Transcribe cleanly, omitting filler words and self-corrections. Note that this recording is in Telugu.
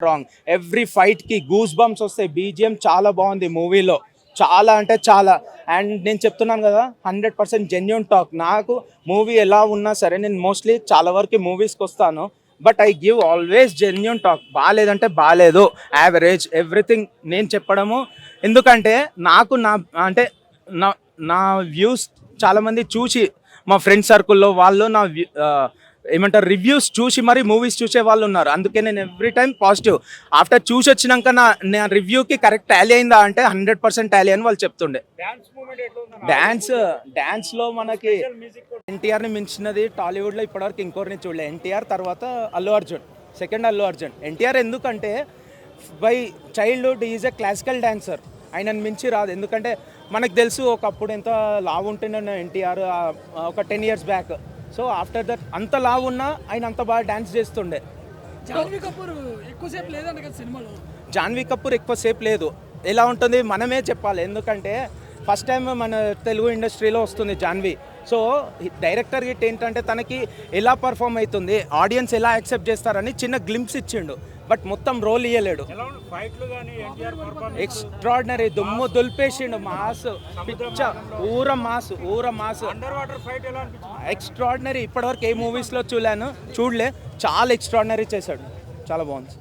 రాంగ్. ఎవ్రీ ఫైట్కి గూస్ బంప్స్ వస్తాయి. బీజిఎం చాలా బాగుంది మూవీలో, చాలా అంటే చాలా. అండ్ నేను చెప్తున్నాను కదా, 100% జెన్యున్ టాక్. నాకు మూవీ ఎలా ఉన్నా సరే నేను మోస్ట్లీ చాలా వరకు మూవీస్కి వస్తాను, but I give always genuine talk. బాగాలేదంటే బాగాలేదు, యావరేజ్, ఎవ్రీథింగ్ నేను చెప్పడము. ఎందుకంటే నాకు నా అంటే నా నా వ్యూస్ చాలామంది చూసి, మా ఫ్రెండ్ సర్కిల్లో వాళ్ళు ఏమంటారు రివ్యూస్ చూసి మరి మూవీస్ చూసే వాళ్ళు ఉన్నారు. అందుకే నేను ఎవ్రీ టైం పాజిటివ్. ఆఫ్టర్ చూసి వచ్చినాక నా రివ్యూకి కరెక్ట్ టాలీ అయిందా అంటే 100% టాలీ అని వాళ్ళు చెప్తుండే. డ్యాన్స్లో మనకి ఎన్టీఆర్ని మించినది టాలీవుడ్లో ఇప్పటివరకు ఇంకోరిని చూడలే. ఎన్టీఆర్ తర్వాత అల్లు అర్జున్, సెకండ్ అల్లు అర్జున్. ఎన్టీఆర్ ఎందుకంటే by childhood is a classical dancer, ఆయనను మించి రాదు. ఎందుకంటే మనకు తెలుసు ఒకప్పుడు ఎంత లావు ఉంటుండే ఎన్టీఆర్ ఒక 10 years back. So after that అంత లావు ఉన్నా ఆయన అంత బాగా డ్యాన్స్ చేస్తుండే. జాన్వీ కపూర్ ఎక్కువసేపు లేదంట కదా సినిమాలో. జాన్వీ కపూర్ ఎక్కువసేపు లేదు. ఎలా ఉంటుంది మనమే చెప్పాలి, ఎందుకంటే ఫస్ట్ టైం మన తెలుగు ఇండస్ట్రీలో వస్తుంది జాన్వీ. సో డైరెక్టర్ గిట్ ఏంటంటే తనకి ఎలా పర్ఫామ్ అవుతుంది, ఆడియన్స్ ఎలా యాక్సెప్ట్ చేస్తారని చిన్న గ్లింప్స్ ఇచ్చిండు, బట్ మొత్తం రోల్ ఇయ్యలేడు. ఎక్స్ట్రాడినరీ, దుమ్ము దులిపేసిండు. మాస్ పిచ్చ, ఊర మాస్ ఎక్స్ట్రాడినరీ. ఇప్పటివరకు ఏ మూవీస్లో చూడలే, చాలా ఎక్స్ట్రాడినరీ చేశాడు, చాలా బాగుంది.